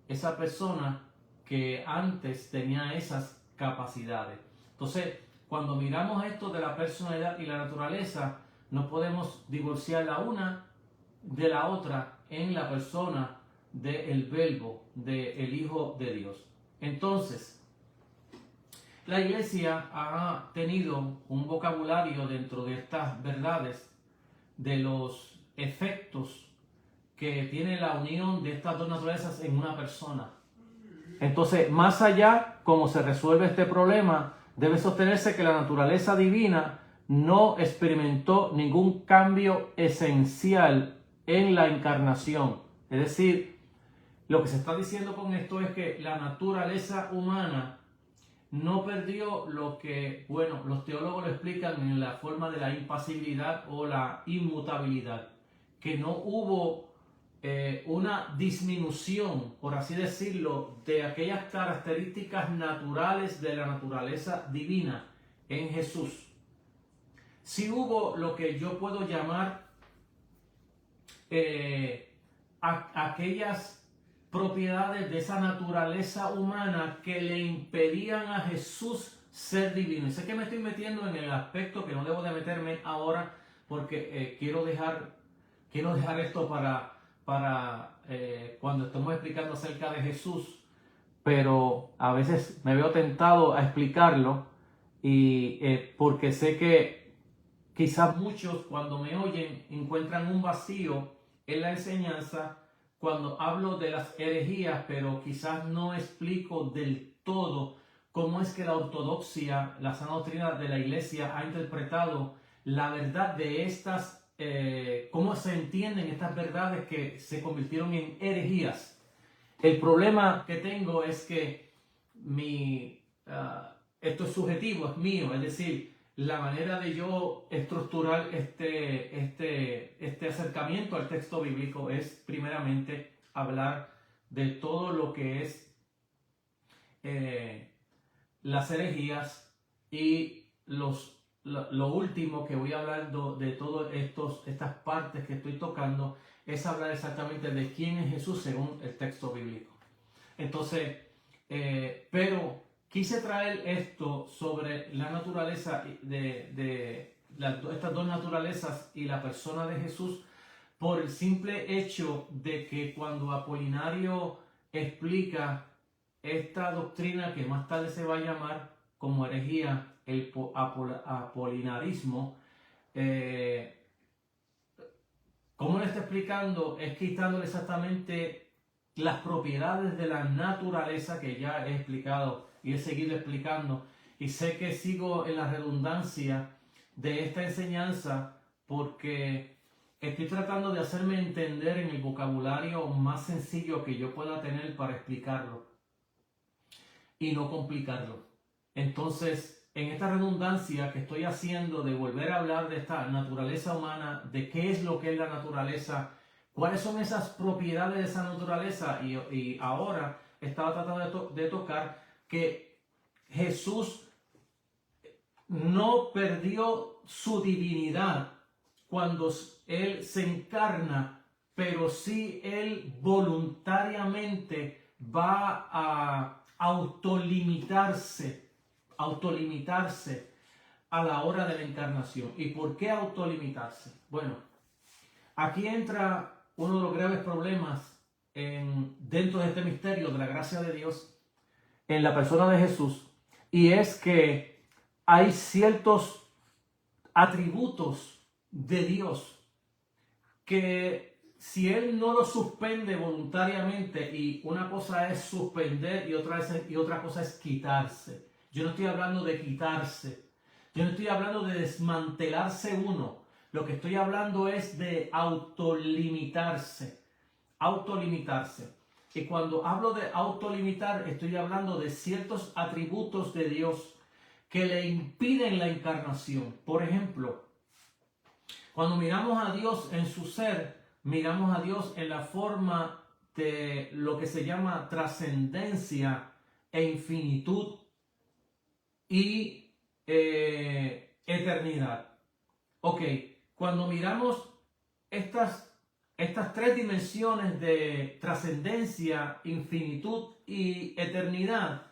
esa persona que antes tenía esas capacidades. Entonces, cuando miramos esto de la personalidad y la naturaleza, no podemos divorciar la una de la otra en la persona del Verbo, del Hijo de Dios. Entonces, la Iglesia ha tenido un vocabulario dentro de estas verdades de los efectos que tiene la unión de estas dos naturalezas en una persona. Entonces, más allá, cómo se resuelve este problema, debe sostenerse que la naturaleza divina no experimentó ningún cambio esencial en la encarnación. Es decir, lo que se está diciendo con esto es que la naturaleza humana no perdió lo que, bueno, los teólogos lo explican en la forma de la impasibilidad o la inmutabilidad, que no hubo una disminución, por así decirlo, de aquellas características naturales de la naturaleza divina en Jesús. Sí hubo lo que yo puedo llamar aquellas propiedades de esa naturaleza humana que le impedían a Jesús ser divino. Y sé que me estoy metiendo en el aspecto que no debo de meterme ahora, porque quiero dejar esto para cuando estemos explicando acerca de Jesús, pero a veces me veo tentado a explicarlo y porque sé que quizás muchos cuando me oyen encuentran un vacío en la enseñanza cuando hablo de las herejías, pero quizás no explico del todo cómo es que la ortodoxia, la sana doctrina de la Iglesia, ha interpretado la verdad de estas, cómo se entienden estas verdades que se convirtieron en herejías. El problema que tengo es que esto es subjetivo, es mío, es decir, la manera de yo estructurar este acercamiento al texto bíblico es primeramente hablar de todo lo que es las herejías y lo último que voy a hablar de todas estas partes que estoy tocando es hablar exactamente de quién es Jesús según el texto bíblico. Entonces, pero quise traer esto sobre la naturaleza de estas dos naturalezas y la persona de Jesús por el simple hecho de que cuando Apolinario explica esta doctrina que más tarde se va a llamar como herejía, el apolinarismo, como le está explicando, es quitándole exactamente las propiedades de la naturaleza que ya he explicado y he seguido explicando, y sé que sigo en la redundancia de esta enseñanza porque estoy tratando de hacerme entender en el vocabulario más sencillo que yo pueda tener para explicarlo y no complicarlo. Entonces, en esta redundancia que estoy haciendo de volver a hablar de esta naturaleza humana, de qué es lo que es la naturaleza, cuáles son esas propiedades de esa naturaleza, y ahora estaba tratando de tocar que Jesús no perdió su divinidad cuando Él se encarna, pero sí Él voluntariamente va a autolimitarse a la hora de la encarnación. ¿Y por qué autolimitarse? Bueno, aquí entra uno de los graves problemas dentro de este misterio de la gracia de Dios en la persona de Jesús, y es que hay ciertos atributos de Dios que si Él no los suspende voluntariamente, y una cosa es suspender y otra cosa es quitarse. Yo no estoy hablando de quitarse, yo no estoy hablando de desmantelarse uno, lo que estoy hablando es de autolimitarse. Y cuando hablo de autolimitar, estoy hablando de ciertos atributos de Dios que le impiden la encarnación. Por ejemplo, cuando miramos a Dios en su ser, miramos a Dios en la forma de lo que se llama trascendencia e infinitud y eternidad. Ok, cuando miramos estas tres dimensiones de trascendencia, infinitud y eternidad,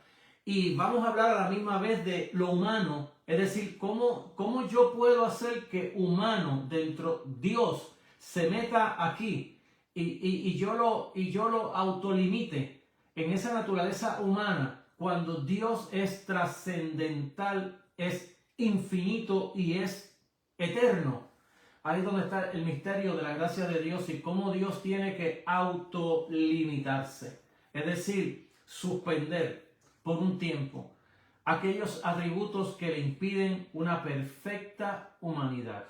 y vamos a hablar a la misma vez de lo humano, es decir, cómo yo puedo hacer que humano dentro Dios se meta aquí y yo lo autolimite en esa naturaleza humana, cuando Dios es trascendental, es infinito y es eterno. Ahí es donde está el misterio de la gracia de Dios y cómo Dios tiene que autolimitarse, es decir, suspender por un tiempo aquellos atributos que le impiden una perfecta humanidad.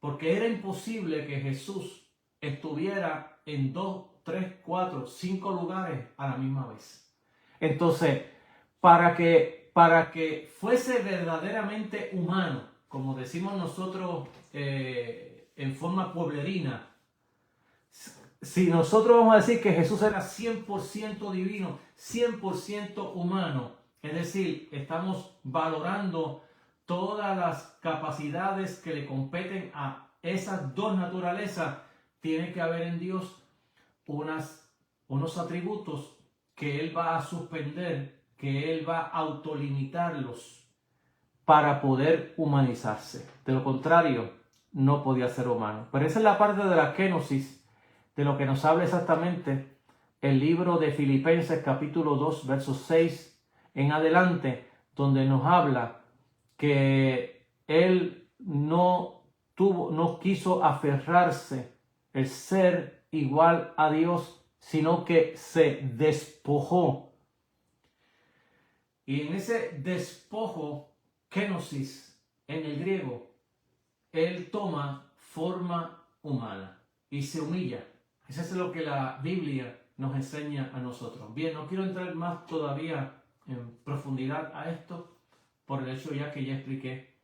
Porque era imposible que Jesús estuviera en 2, 3, 4, 5 lugares a la misma vez. Entonces, para que fuese verdaderamente humano, como decimos nosotros en forma pueblerina, si nosotros vamos a decir que Jesús era 100% divino, 100% humano, es decir, estamos valorando todas las capacidades que le competen a esas dos naturalezas, tiene que haber en Dios unos atributos que Él va a suspender, que Él va a autolimitarlos para poder humanizarse. De lo contrario, no podía ser humano. Pero esa es la parte de la kenosis, de lo que nos habla exactamente el libro de Filipenses capítulo 2, versos 6 en adelante, donde nos habla que Él no quiso aferrarse el ser igual a Dios, sino que se despojó. Y en ese despojo, kenosis en el griego, Él toma forma humana y se humilla. Eso es lo que la Biblia nos enseña a nosotros. Bien, no quiero entrar más todavía en profundidad a esto, por el hecho ya que ya expliqué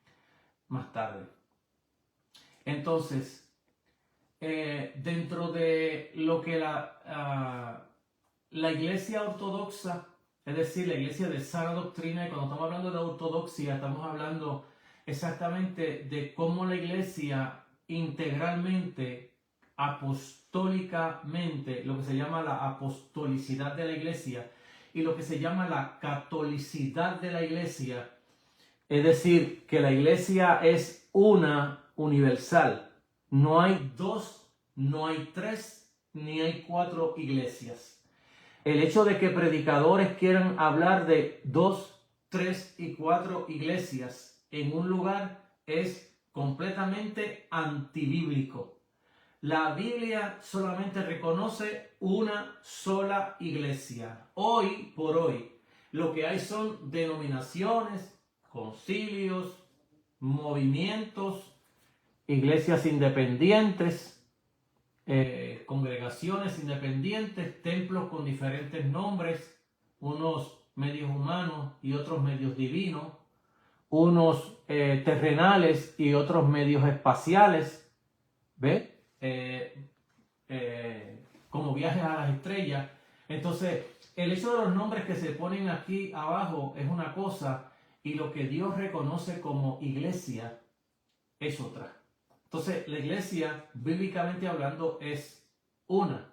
más tarde. Entonces, dentro de lo que la iglesia ortodoxa, es decir, la iglesia de sana doctrina, y cuando estamos hablando de ortodoxia, estamos hablando exactamente de cómo la iglesia integralmente, apostólicamente, lo que se llama la apostolicidad de la iglesia y lo que se llama la catolicidad de la iglesia, es decir, que la iglesia es una universal. No hay dos, no hay tres, ni hay cuatro iglesias. El hecho de que predicadores quieran hablar de 2, 3 y 4 iglesias en un lugar es completamente antibíblico. La Biblia solamente reconoce una sola iglesia. Hoy por hoy, lo que hay son denominaciones, concilios, movimientos, iglesias independientes, congregaciones independientes, templos con diferentes nombres, unos medios humanos y otros medios divinos, unos terrenales y otros medios espaciales, ¿ve? Como viajes a las estrellas. Entonces, el hecho de los nombres que se ponen aquí abajo es una cosa y lo que Dios reconoce como iglesia es otra. Entonces, la iglesia, bíblicamente hablando, es una.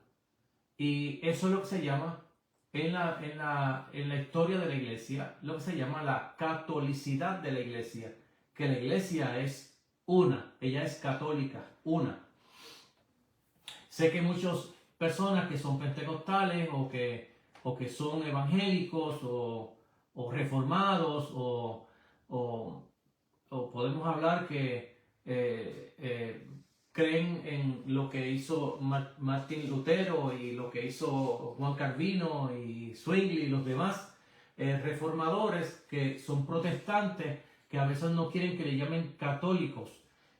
Y eso es lo que se llama, en la historia de la iglesia, lo que se llama la catolicidad de la iglesia. Que la iglesia es una, ella es católica, una. Sé que muchas personas que son pentecostales o que son evangélicos o reformados o podemos hablar que creen en lo que hizo Martín Lutero y lo que hizo Juan Calvino y Zwingli y los demás reformadores que son protestantes, que a veces no quieren que le llamen católicos.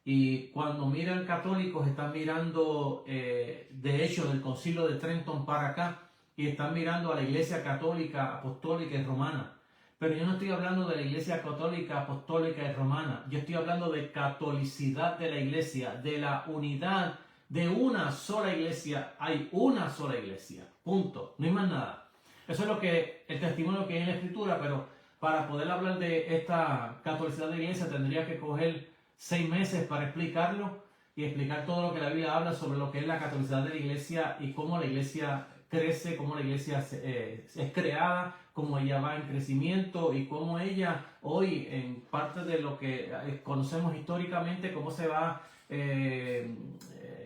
Y cuando miran católicos están mirando, de hecho, del Concilio de Trento para acá, y están mirando a la Iglesia Católica, Apostólica y Romana. Pero yo no estoy hablando de la Iglesia Católica, Apostólica y Romana. Yo estoy hablando de catolicidad de la Iglesia, de la unidad de una sola Iglesia. Hay una sola Iglesia. Punto. No hay más nada. Eso es lo que el testimonio que hay en la Escritura, pero para poder hablar de esta catolicidad de la Iglesia tendría que coger 6 meses para explicarlo y explicar todo lo que la Biblia habla sobre lo que es la catolicidad de la Iglesia y cómo la Iglesia crece, cómo la Iglesia es creada, cómo ella va en crecimiento y cómo ella hoy, en parte de lo que conocemos históricamente, cómo se va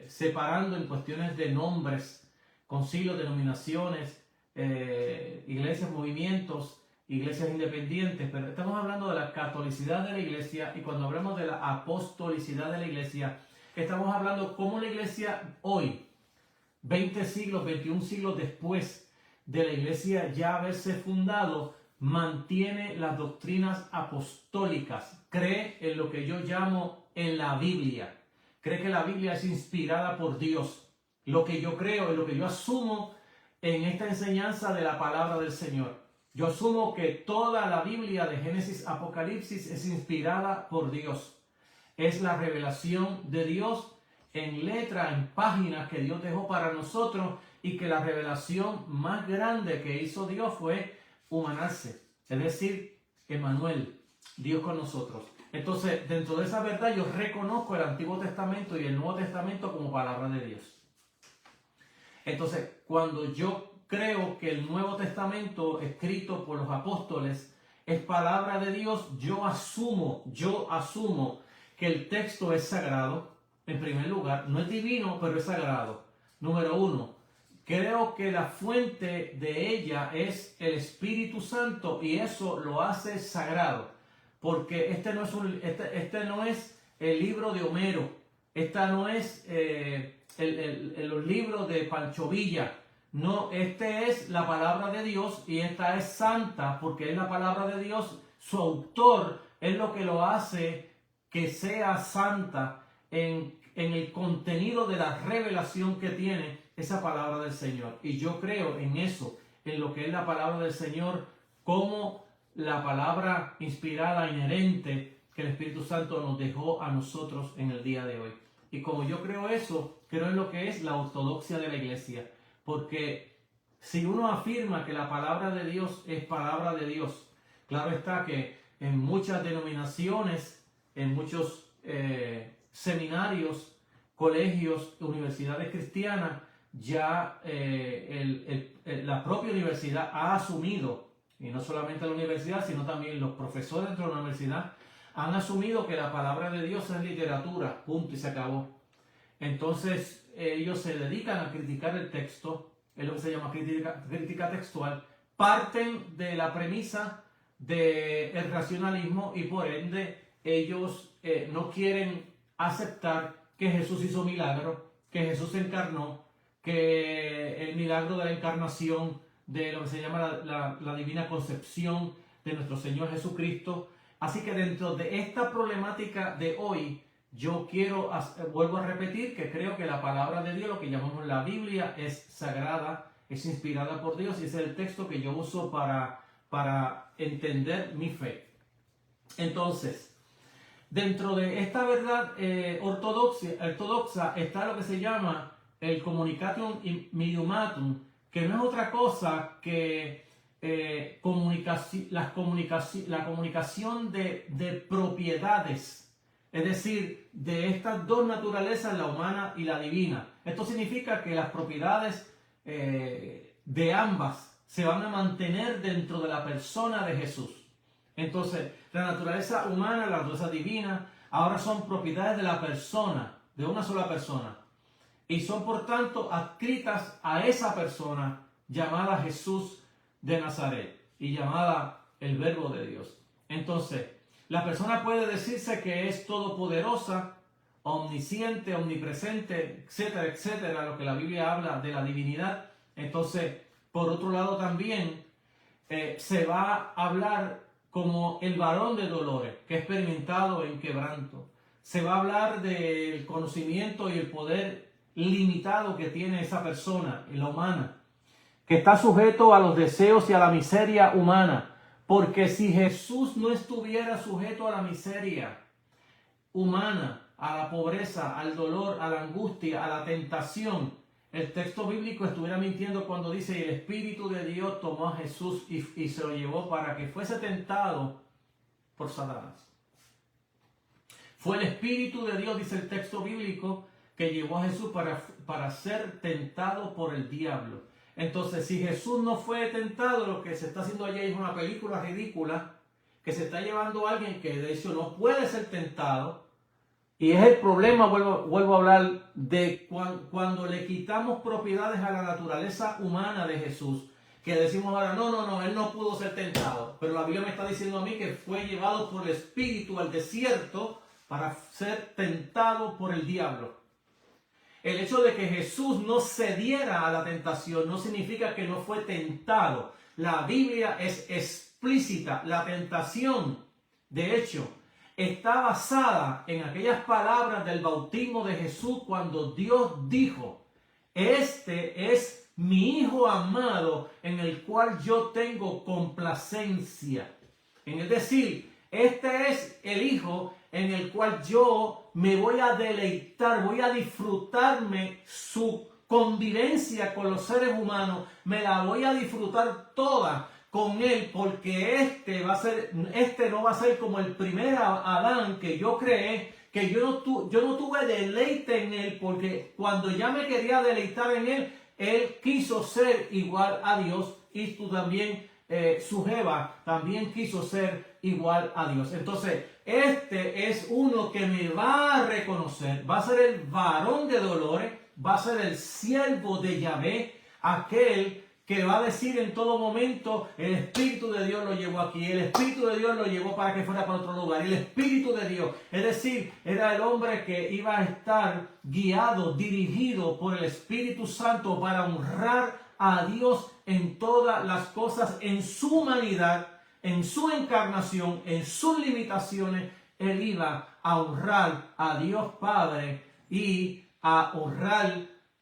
separando en cuestiones de nombres, concilios, denominaciones, iglesias, movimientos, iglesias independientes, pero estamos hablando de la catolicidad de la iglesia, y cuando hablamos de la apostolicidad de la iglesia, estamos hablando cómo la iglesia hoy, 20 siglos, 21 siglos después de la iglesia ya haberse fundado, mantiene las doctrinas apostólicas, cree en lo que yo llamo en la Biblia, cree que la Biblia es inspirada por Dios, lo que yo creo y lo que yo asumo en esta enseñanza de la palabra del Señor. Yo asumo que toda la Biblia de Génesis a Apocalipsis es inspirada por Dios. Es la revelación de Dios en letra, en páginas que Dios dejó para nosotros, y que la revelación más grande que hizo Dios fue humanarse. Es decir, Emmanuel, Dios con nosotros. Entonces, dentro de esa verdad yo reconozco el Antiguo Testamento y el Nuevo Testamento como palabra de Dios. Entonces, cuando yo creo que el Nuevo Testamento escrito por los apóstoles es palabra de Dios, yo asumo que el texto es sagrado. En primer lugar, no es divino, pero es sagrado. Número 1, creo que la fuente de ella es el Espíritu Santo, y eso lo hace sagrado, porque este no es el libro de Homero, esta no es los libros de Pancho Villa. No, este es la palabra de Dios, y esta es santa porque es la palabra de Dios. Su autor es lo que lo hace que sea santa en el contenido de la revelación que tiene esa palabra del Señor. Y yo creo en eso, en lo que es la palabra del Señor, como la palabra inspirada, inherente que el Espíritu Santo nos dejó a nosotros en el día de hoy. Y como yo creo eso, creo en lo que es la ortodoxia de la iglesia. Porque si uno afirma que la palabra de Dios es palabra de Dios, claro está que en muchas denominaciones, en muchos seminarios, colegios, universidades cristianas, ya la propia universidad ha asumido, y no solamente la universidad, sino también los profesores dentro de la universidad, han asumido que la palabra de Dios es literatura, punto, y se acabó. Entonces ellos se dedican a criticar el texto, es lo que se llama crítica textual, parten de la premisa del racionalismo y por ende ellos no quieren aceptar que Jesús hizo milagro, que Jesús se encarnó, que el milagro de la encarnación, de lo que se llama la divina concepción de nuestro Señor Jesucristo. Así que dentro de esta problemática de hoy, yo vuelvo a repetir que creo que la palabra de Dios, lo que llamamos la Biblia, es sagrada, es inspirada por Dios y ese es el texto que yo uso para entender mi fe. Entonces, dentro de esta verdad ortodoxa está lo que se llama el Communicatium Mediumatum, que no es otra cosa que la comunicación de propiedades, es decir, de estas dos naturalezas, la humana y la divina. Esto significa que las propiedades de ambas se van a mantener dentro de la persona de Jesús. Entonces, la naturaleza humana, la naturaleza divina, ahora son propiedades de la persona, de una sola persona. Y son por tanto adscritas a esa persona llamada Jesús de Nazaret y llamada el Verbo de Dios. Entonces, la persona puede decirse que es todopoderosa, omnisciente, omnipresente, etcétera, etcétera, lo que la Biblia habla de la divinidad. Entonces, por otro lado también se va a hablar como el varón de dolores, que ha experimentado en quebranto. Se va a hablar del conocimiento y el poder limitado que tiene esa persona, la humana, que está sujeto a los deseos y a la miseria humana. Porque si Jesús no estuviera sujeto a la miseria humana, a la pobreza, al dolor, a la angustia, a la tentación, el texto bíblico estuviera mintiendo cuando dice: y el Espíritu de Dios tomó a Jesús y se lo llevó para que fuese tentado por Satanás. Fue el Espíritu de Dios, dice el texto bíblico, que llevó a Jesús para ser tentado por el diablo. Entonces, si Jesús no fue tentado, lo que se está haciendo allí es una película ridícula, que se está llevando a alguien que de hecho no puede ser tentado. Y es el problema, vuelvo a hablar, de cuando le quitamos propiedades a la naturaleza humana de Jesús, que decimos ahora, no, él no pudo ser tentado. Pero la Biblia me está diciendo a mí que fue llevado por el Espíritu al desierto para ser tentado por el diablo. El hecho de que Jesús no cediera a la tentación no significa que no fue tentado. La Biblia es explícita. La tentación, de hecho, está basada en aquellas palabras del bautismo de Jesús cuando Dios dijo: este es mi Hijo amado en el cual yo tengo complacencia. Es decir, este es el Hijo en el cual yo me voy a deleitar, voy a disfrutarme su convivencia con los seres humanos, me la voy a disfrutar toda con él, porque este no va a ser como el primer Adán que yo creé, que yo no tuve deleite en él, porque cuando ya me quería deleitar en él, él quiso ser igual a Dios, y tú también, su Jeva, también quiso ser igual a Dios. Entonces, este es uno que me va a reconocer, va a ser el varón de dolores, va a ser el siervo de Yahvé, aquel que va a decir en todo momento: el Espíritu de Dios lo llevó aquí, el Espíritu de Dios lo llevó para que fuera para otro lugar. El Espíritu de Dios, es decir, era el hombre que iba a estar guiado, dirigido por el Espíritu Santo para honrar a Dios en todas las cosas, en su humanidad, en su encarnación, en sus limitaciones. Él iba a honrar a Dios Padre y a honrar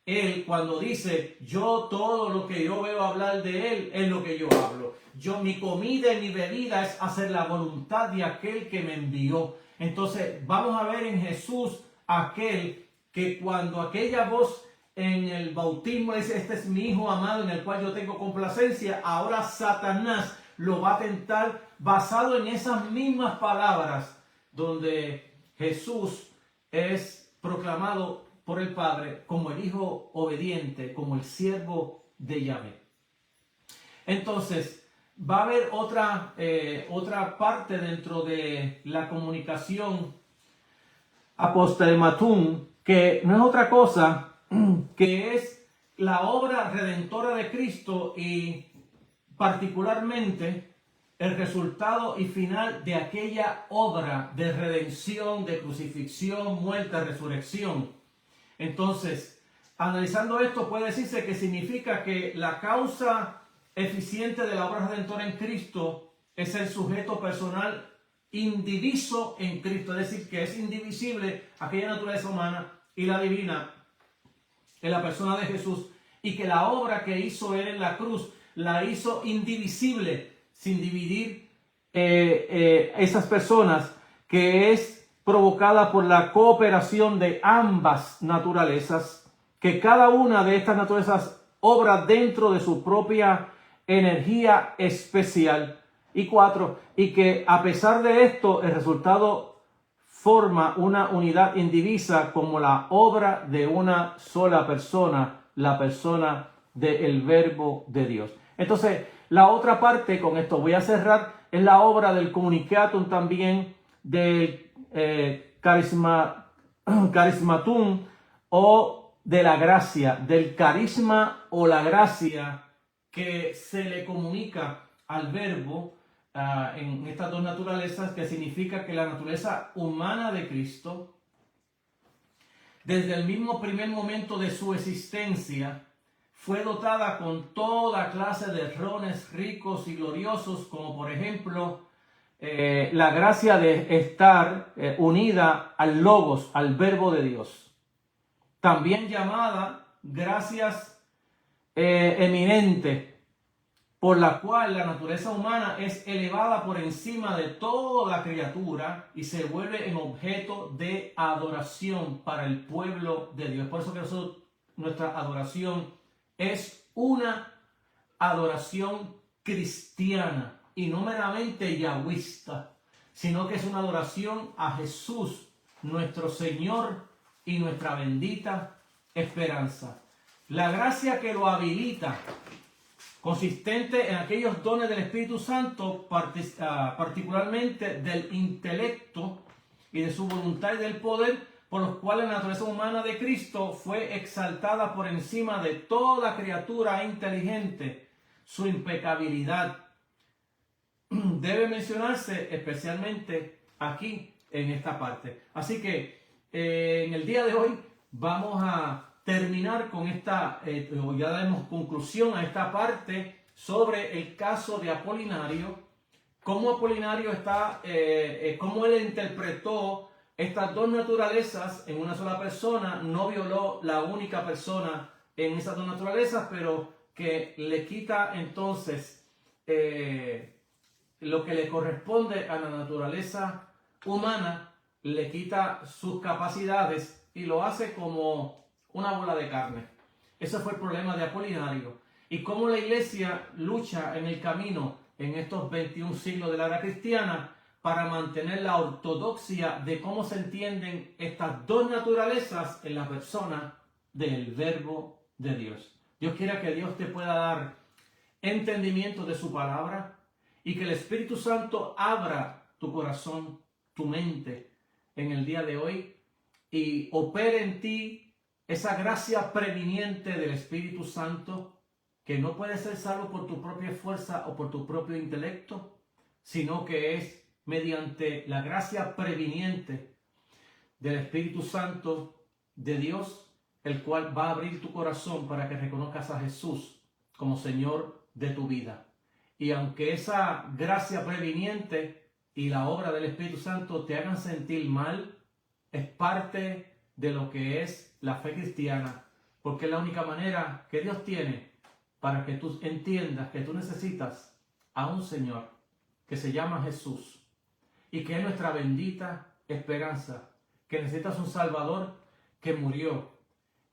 Él, cuando dice, yo todo lo que yo veo hablar de Él, es lo que yo hablo. Mi comida y mi bebida es hacer la voluntad de aquel que me envió. Entonces, vamos a ver en Jesús aquel que cuando aquella voz en el bautismo dice, este es mi Hijo amado en el cual yo tengo complacencia, ahora Satanás lo va a tentar basado en esas mismas palabras donde Jesús es proclamado por el Padre como el Hijo obediente, como el siervo de Yahvé. Entonces, va a haber otra parte dentro de la comunicación apostelmatum, que no es otra cosa que es la obra redentora de Cristo y particularmente el resultado y final de aquella obra de redención, de crucifixión, muerte, resurrección. Entonces, analizando esto, puede decirse que significa que la causa eficiente de la obra redentora en Cristo es el sujeto personal indiviso en Cristo, es decir, que es indivisible aquella naturaleza humana y la divina en la persona de Jesús, y que la obra que hizo Él en la cruz la hizo indivisible, sin dividir esas personas, que es provocada por la cooperación de ambas naturalezas, que cada una de estas naturalezas obra dentro de su propia energía especial. Y 4, y que a pesar de esto, el resultado forma una unidad indivisa como la obra de una sola persona, la persona del Verbo de Dios. Entonces, la otra parte, con esto voy a cerrar, es la obra del Communicatum también, del Carismatum o de la gracia, del carisma o la gracia que se le comunica al Verbo en estas dos naturalezas, que significa que la naturaleza humana de Cristo, desde el mismo primer momento de su existencia, fue dotada con toda clase de dones ricos y gloriosos, como por ejemplo la gracia de estar unida al Logos, al Verbo de Dios, también llamada gracias eminente, por la cual la naturaleza humana es elevada por encima de toda criatura y se vuelve en objeto de adoración para el pueblo de Dios. Por eso que nuestra adoración es una adoración cristiana y no meramente yahwista, sino que es una adoración a Jesús, nuestro Señor y nuestra bendita esperanza. La gracia que lo habilita, consistente en aquellos dones del Espíritu Santo, particularmente del intelecto y de su voluntad y del poder, por los cuales la naturaleza humana de Cristo fue exaltada por encima de toda criatura inteligente. Su impecabilidad debe mencionarse especialmente aquí en esta parte. Así que en el día de hoy vamos a terminar con esta, ya damos conclusión a esta parte sobre el caso de Apolinario, cómo Apolinario cómo él interpretó estas dos naturalezas en una sola persona, no violó la única persona en esas dos naturalezas, pero que le quita entonces lo que le corresponde a la naturaleza humana, le quita sus capacidades y lo hace como una bola de carne. Ese fue el problema de Apolinario. Y cómo la iglesia lucha en el camino en estos 21 siglos de la era cristiana para mantener la ortodoxia de cómo se entienden estas dos naturalezas en la persona del Verbo de Dios. Dios quiera que Dios te pueda dar entendimiento de su palabra y que el Espíritu Santo abra tu corazón, tu mente en el día de hoy y opere en ti esa gracia previniente del Espíritu Santo, que no puede ser salvo por tu propia fuerza o por tu propio intelecto, sino que es mediante la gracia previniente del Espíritu Santo de Dios, el cual va a abrir tu corazón para que reconozcas a Jesús como Señor de tu vida. Y aunque esa gracia previniente y la obra del Espíritu Santo te hagan sentir mal, es parte de lo que es la fe cristiana, porque es la única manera que Dios tiene para que tú entiendas que tú necesitas a un Señor que se llama Jesús y que es nuestra bendita esperanza, que necesitas un Salvador que murió,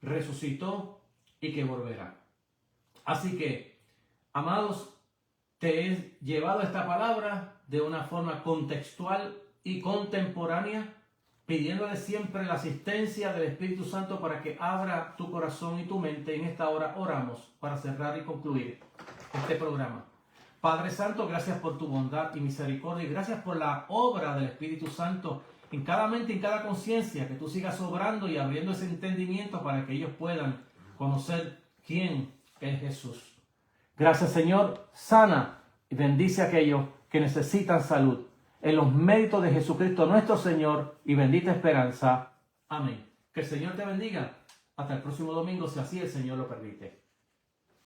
resucitó y que volverá. Así que, amados, te he llevado esta palabra de una forma contextual y contemporánea, pidiéndole siempre la asistencia del Espíritu Santo para que abra tu corazón y tu mente. En esta hora oramos para cerrar y concluir este programa. Padre Santo, gracias por tu bondad y misericordia y gracias por la obra del Espíritu Santo en cada mente, en cada conciencia, que tú sigas obrando y abriendo ese entendimiento para que ellos puedan conocer quién es Jesús. Gracias, Señor, sana y bendice a aquellos que necesitan salud. En los méritos de Jesucristo nuestro Señor y bendita esperanza. Amén. Que el Señor te bendiga. Hasta el próximo domingo, si así el Señor lo permite.